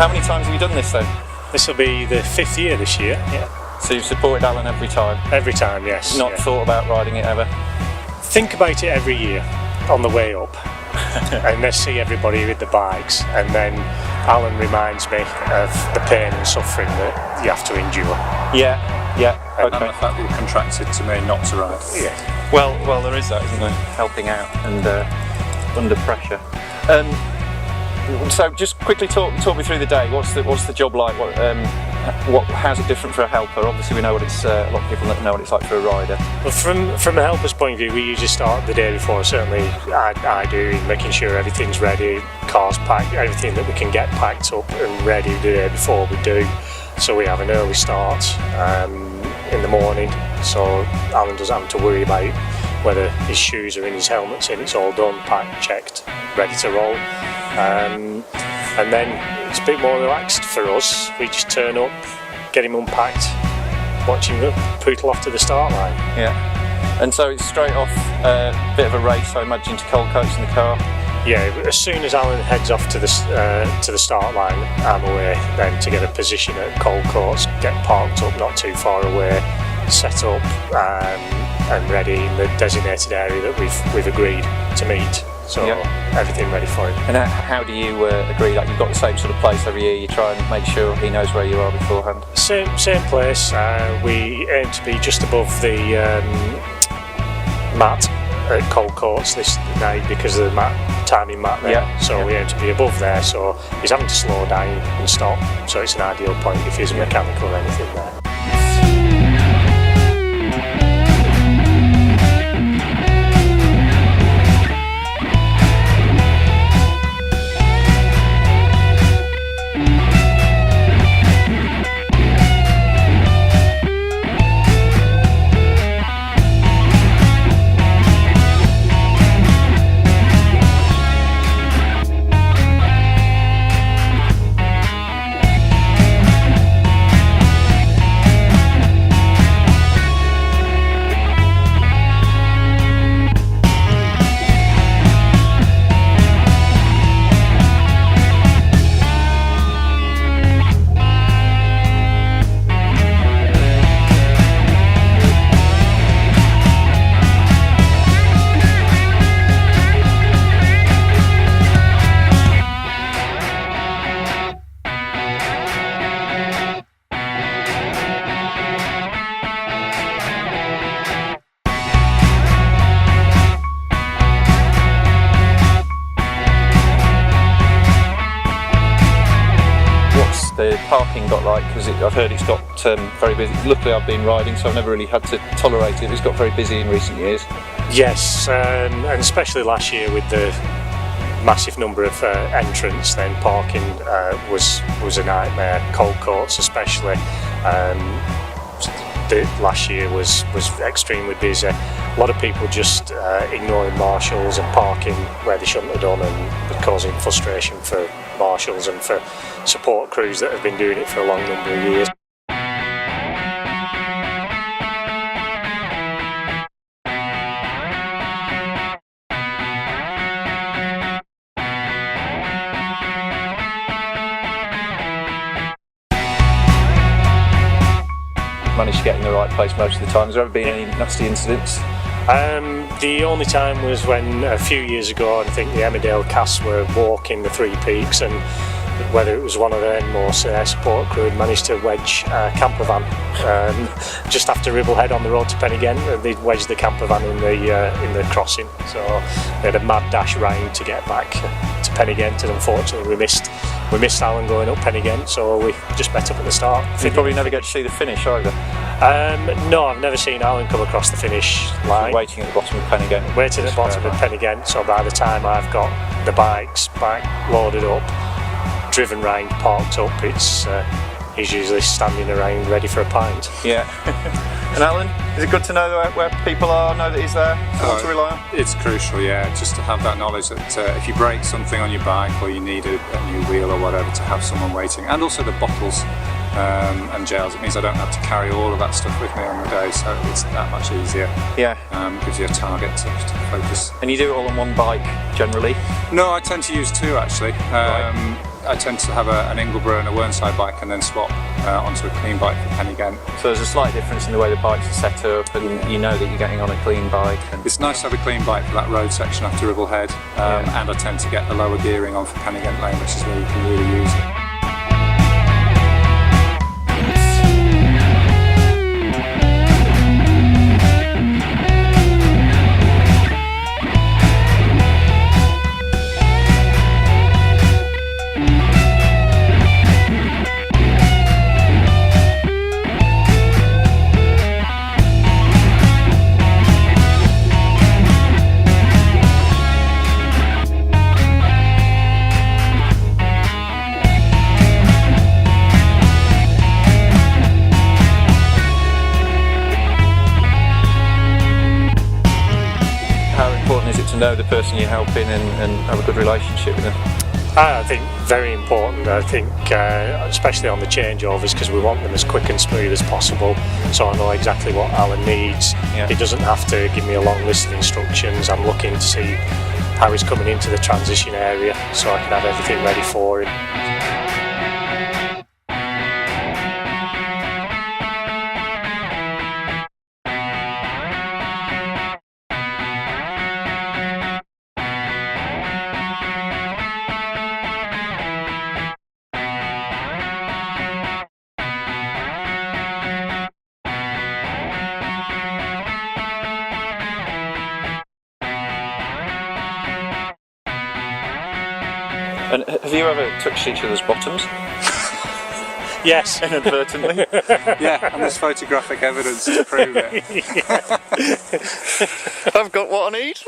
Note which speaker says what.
Speaker 1: How many times have you done this then?
Speaker 2: This will be the 5th year this year. Yeah.
Speaker 1: So you've supported Alan every time?
Speaker 2: Every time, yes.
Speaker 1: Not thought about riding it ever?
Speaker 2: Think about it every year on the way up. And then see everybody with the bikes, and then Alan reminds me of the pain and suffering that you have to endure.
Speaker 1: Yeah, okay.
Speaker 3: And the fact that you're contracted to me not to ride.
Speaker 2: Yeah.
Speaker 1: Well, there is that, isn't there? Helping out and under pressure. So just quickly talk me through the day. What's the job like? How's it different for a helper? Obviously, we know what it's. A lot of people know what it's like for a rider.
Speaker 2: Well, from a helper's point of view, we usually start the day before. Certainly, I do, making sure everything's ready, cars packed, everything that we can get packed up and ready the day before we do. So we have an early start in the morning. So Alan doesn't have to worry about whether his shoes are in, his helmet's in. It's all done, packed, checked, ready to roll. And then it's a bit more relaxed for us. We just turn up, get him unpacked, watch him poodle off to the start line.
Speaker 1: Yeah. And so it's straight off a bit of a race, I imagine, to cold coats in the car?
Speaker 2: Yeah, as soon as Alan heads off to the start line, I'm away then to get a position at cold coats, get parked up not too far away, set up and ready in the designated area that we've agreed to meet. So everything ready for him.
Speaker 1: And how do you agree that you've got the same sort of place every year? You try and make sure he knows where you are beforehand?
Speaker 2: Same place. We aim to be just above the mat at cold coats this night because of the timing mat there. We aim to be above there, so he's having to slow down and stop. So it's an ideal point if he's a mechanical or anything there.
Speaker 1: The parking got like, because I've heard it's got very busy. Luckily I've been riding, so I've never really had to tolerate it. It's got very busy in recent years.
Speaker 2: Yes, and especially last year with the massive number of entrants, then parking was a nightmare. Cold courts especially. Last year was extremely busy. A lot of people just ignoring marshals and parking where they shouldn't have done, and causing frustration for marshals and for support crews that have been doing it for a long number of years.
Speaker 1: Managed to get in the right place most of the time. Has there ever been any nasty incidents?
Speaker 2: The only time was when a few years ago, I think the Emmerdale cast were walking the 3 peaks, and whether it was one of them or their support crew had managed to wedge a camper van just after Ribblehead on the road to Penigent. They'd wedged the camper van in the crossing, so they had a mad dash round to get back to Penigent, and unfortunately we missed Alan going up Penigent, so we just met up at the start.
Speaker 1: You probably never get to see the finish either.
Speaker 2: No, I've never seen Alan come across the finish line.
Speaker 1: Waiting at the bottom of Penigent.
Speaker 2: Waiting at the bottom of Penigent, so by the time I've got the bikes back loaded up, driven round, parked up, he's usually standing around ready for a pint.
Speaker 1: Yeah. And Alan, is it good to know where people are, know that he's there, someone to rely on?
Speaker 3: It's crucial, yeah, just to have that knowledge that if you break something on your bike or you need a new wheel or whatever, to have someone waiting. And also the bottles and gels. It means I don't have to carry all of that stuff with me on the day, so it's that much easier.
Speaker 1: Yeah.
Speaker 3: Gives you a target to focus.
Speaker 1: And you do it all on one bike generally?
Speaker 3: No, I tend to use 2 actually.
Speaker 1: Right.
Speaker 3: I tend to have an Ingleborough and a Whernside bike and then swap onto a clean bike for Pen again.
Speaker 1: So there's a slight difference in the way the bikes are set up, and you know that you're getting on a clean bike. And
Speaker 3: it's nice to have a clean bike for that road section after Ribble Head, and I tend to get the lower gearing on for Pen Lane, which is where you can really use it.
Speaker 1: Is it to know the person you're helping and have a good relationship with them?
Speaker 2: I think very important. I think especially on the changeovers, because we want them as quick and smooth as possible, so I know exactly what Alan needs. He doesn't have to give me a long list of instructions. I'm looking to see how he's coming into the transition area so I can have everything ready for him.
Speaker 1: And have you ever touched each other's bottoms?
Speaker 2: Yes.
Speaker 1: Inadvertently?
Speaker 3: Yeah, and there's photographic evidence to prove it.
Speaker 1: I've got what I need.